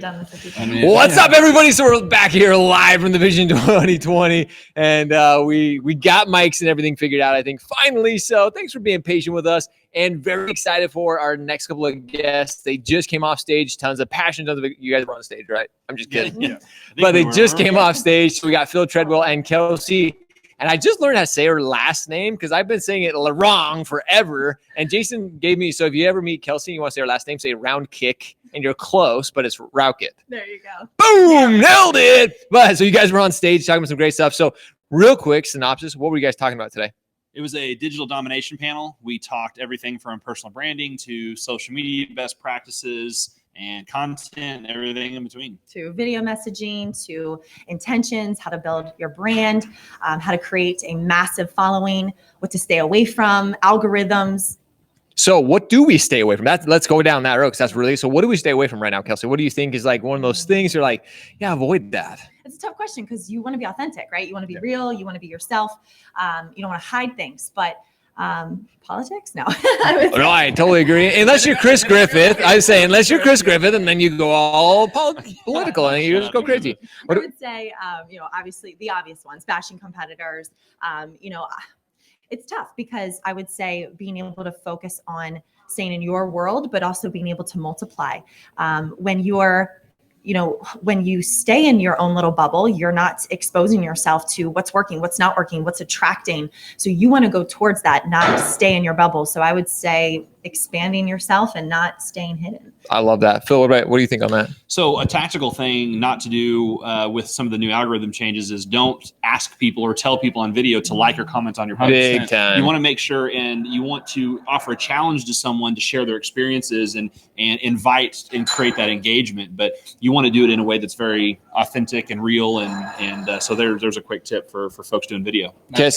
done this 50 What's up, everybody? So we're back here live from the Vision 2020, and we got mics and everything figured out, I think, finally. So thanks for being patient with us, and very excited for our next couple of guests. They just came off stage, tons of passion. You guys were on stage, right? I'm just kidding. Yeah. But they just came off stage. So we got Phil, Treadwell, and Kelsey. And I just learned how to say her last name because I've been saying it wrong forever. And Jason gave me, so if you ever meet Kelsey and you want to say her last name, say round kick, and you're close, but it's Rauchut. There you go. Boom, nailed it. But so you guys were on stage talking about some great stuff. So real quick synopsis, what were you guys talking about today? It was a digital domination panel. We talked everything from personal branding to social media best practices and content, everything in between. To video messaging, to intentions, how to build your brand, how to create a massive following, what to stay away from, algorithms. So what do we stay away from? Let's go down that road because that's really, so what do we stay away from right now, Kelsey? What do you think is like one of those things you're like, yeah, avoid that? It's a tough question because you want to be authentic, right? You want to be real. You want to be yourself. You don't want to hide things, but politics? No. No, I totally agree. Unless you're Chris Griffith, I say, unless you're Chris Griffith, and then you go all political and you just go crazy. I would say, obviously the obvious ones, bashing competitors. It's tough because I would say being able to focus on staying in your world, but also being able to multiply. When you stay in your own little bubble, you're not exposing yourself to what's working, what's not working, what's attracting. So you want to go towards that, not stay in your bubble. So I would say expanding yourself and not staying hidden. I love that. Phil, what do you think on that? So a tactical thing not to do with some of the new algorithm changes is don't ask people or tell people on video to like or comment on your post. Big time. You want to make sure, and you want to offer a challenge to someone to share their experiences and invite and create that engagement. But you want to do it in a way that's very authentic and real. And so there's a quick tip for folks doing video. Okay,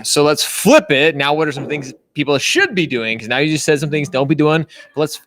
so let's flip it. Now, what are some things people should be doing? Because now you just said some things don't be doing.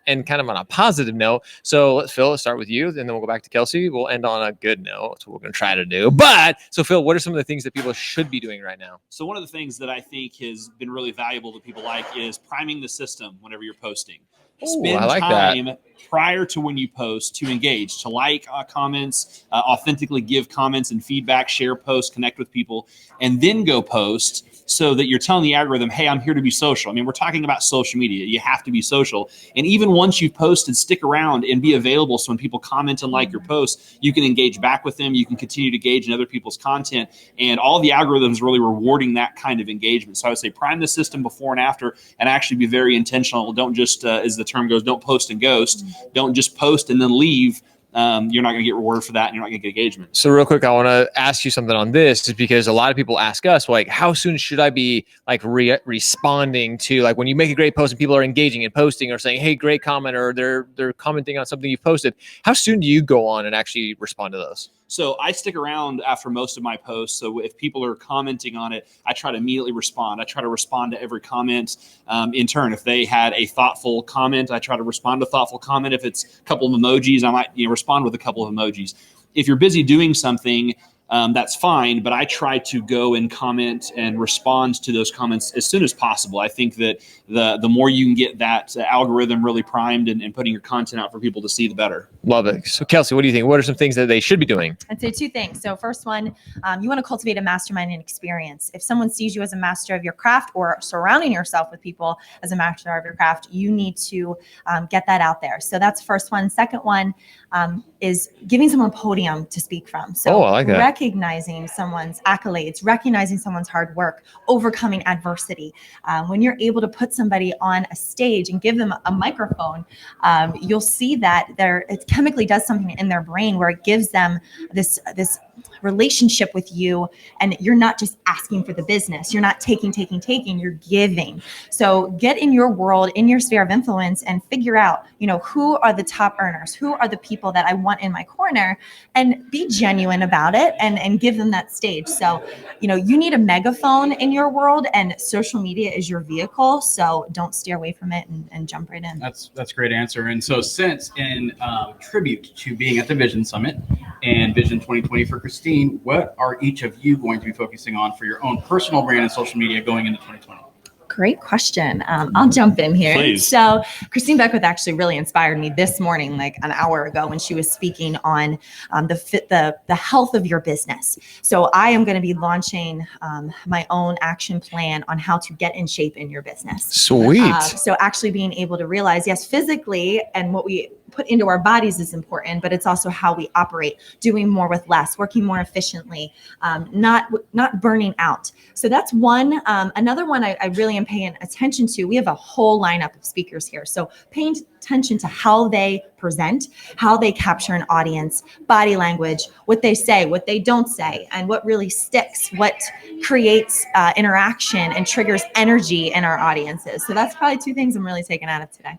And kind of on a positive note. So Phil, let's start with you, and then we'll go back to Kelsey. We'll end on a good note. That's what we're going to try to do. But so Phil, what are some of the things that people should be doing right now? So one of the things that I think has been really valuable that people like is priming the system whenever you're posting. Spend time prior to when you post to engage, to like comments, authentically give comments and feedback, share posts, connect with people, and then go post so that you're telling the algorithm, hey, I'm here to be social. I mean, we're talking about social media. You have to be social. And even once you've posted, stick around and be available so when people comment and like your posts, you can engage back with them. You can continue to engage in other people's content. And all the algorithms really rewarding that kind of engagement. So I would say prime the system before and after and actually be very intentional. Don't just, as the term goes, don't post and ghost. Don't just post and then leave. You're not going to get rewarded for that, and you're not going to get engagement. So real quick, I want to ask you something on this, is because a lot of people ask us, like, how soon should I be like responding to, like, when you make a great post and people are engaging and posting or saying, hey, great comment, or they're commenting on something you've posted. How soon do you go on and actually respond to those? So I stick around after most of my posts. So if people are commenting on it, I try to immediately respond. I try to respond to every comment in turn. If they had a thoughtful comment, I try to respond to a thoughtful comment. If it's a couple of emojis, I might respond with a couple of emojis. If you're busy doing something, that's fine, but I try to go and comment and respond to those comments as soon as possible. I think that the more you can get that algorithm really primed and putting your content out for people to see, the better. Love it. So Kelsey, what do you think? What are some things that they should be doing? I'd say two things. So first one, you want to cultivate a mastermind and experience. If someone sees you as a master of your craft or surrounding yourself with people as a master of your craft, you need to get that out there. So that's the first one. Second one is giving someone a podium to speak from. So I like that. Recognizing someone's accolades, recognizing someone's hard work, overcoming adversity. When you're able to put somebody on a stage and give them a microphone, you'll see that it chemically does something in their brain where it gives them this relationship with you, and you're not just asking for the business. You're not taking, you're giving. So get in your world, in your sphere of influence, and figure out, who are the top earners, who are the people that I want in my corner, and be genuine about it and give them that stage. So, you need a megaphone in your world, and social media is your vehicle. So don't steer away from it and jump right in. That's a great answer. And so since in tribute to being at the Vision Summit and Vision 2020 for Christine, what are each of you going to be focusing on for your own personal brand and social media going into 2020? Great question. I'll jump in here. Please. So Christine Beckwith actually really inspired me this morning, like an hour ago, when she was speaking on the health of your business. So I am going to be launching my own action plan on how to get in shape in your business. Sweet. So actually being able to realize, yes, physically and what we put into our bodies is important, but it's also how we operate, doing more with less, working more efficiently, not burning out. So that's one. Another one I really am paying attention to. We have a whole lineup of speakers here. So paying attention to how they present, how they capture an audience, body language, what they say, what they don't say, and what really sticks, what creates interaction and triggers energy in our audiences. So that's probably two things I'm really taking out of today.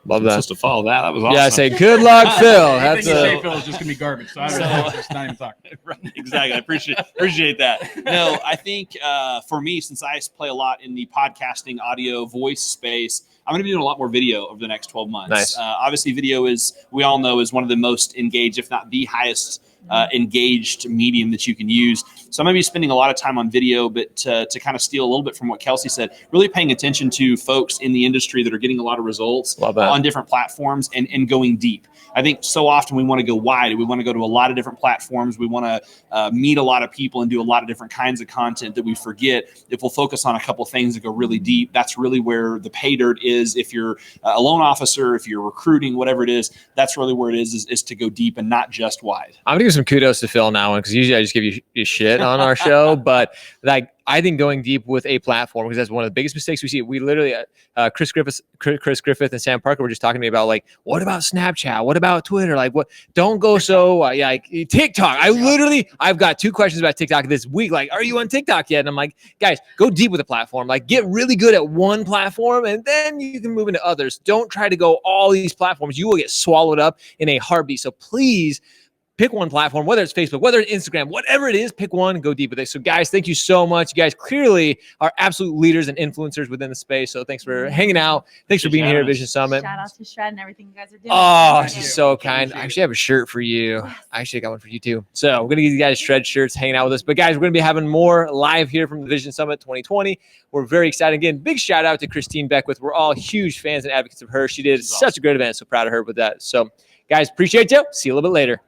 Love that. Supposed to follow that. That was awesome. Yeah, I say good luck, Phil. That's That's say Phil is just gonna be garbage. So I don't know. Just not even talking. Right, exactly. I appreciate that. No, I think for me, since I play a lot in the podcasting, audio, voice space, I'm going to be doing a lot more video over the next 12 months. Nice. Obviously, video we all know, is one of the most engaged, if not the highest engaged medium that you can use. So I'm going to be spending a lot of time on video, but to kind of steal a little bit from what Kelsey said, really paying attention to folks in the industry that are getting a lot of results on different platforms and going deep. I think so often we want to go wide. We want to go to a lot of different platforms. We want to meet a lot of people and do a lot of different kinds of content that we forget. If we'll focus on a couple things that go really deep, that's really where the pay dirt is. If you're a loan officer, if you're recruiting, whatever it is, that's really where it is to go deep and not just wide. I'm going to give some kudos to Phil now, because usually I just give you shit on our show, but like, I think going deep with a platform, because that's one of the biggest mistakes we see. We literally, Chris Griffith and Sam Parker were just talking to me about, like, what about Snapchat? What about Twitter? Like, what? Don't go so like TikTok. I've got 2 questions about TikTok this week. Like, are you on TikTok yet? And I'm like, guys, go deep with the platform. Like, get really good at one platform, and then you can move into others. Don't try to go all these platforms. You will get swallowed up in a heartbeat. So please, pick one platform, whether it's Facebook, whether it's Instagram, whatever it is, pick one and go deep with it. So guys, thank you so much. You guys clearly are absolute leaders and influencers within the space. So thanks for hanging out. Thanks for being here at Vision Summit. Shout out to Shred and everything you guys are doing. Oh, she's so kind. I actually have a shirt for you. I actually got one for you too. So we're going to give you guys Shred shirts hanging out with us. But guys, we're going to be having more live here from the Vision Summit 2020. We're very excited. Again, big shout out to Christine Beckwith. We're all huge fans and advocates of her. She did such a great event. So proud of her with that. So guys, appreciate you. See you a little bit later.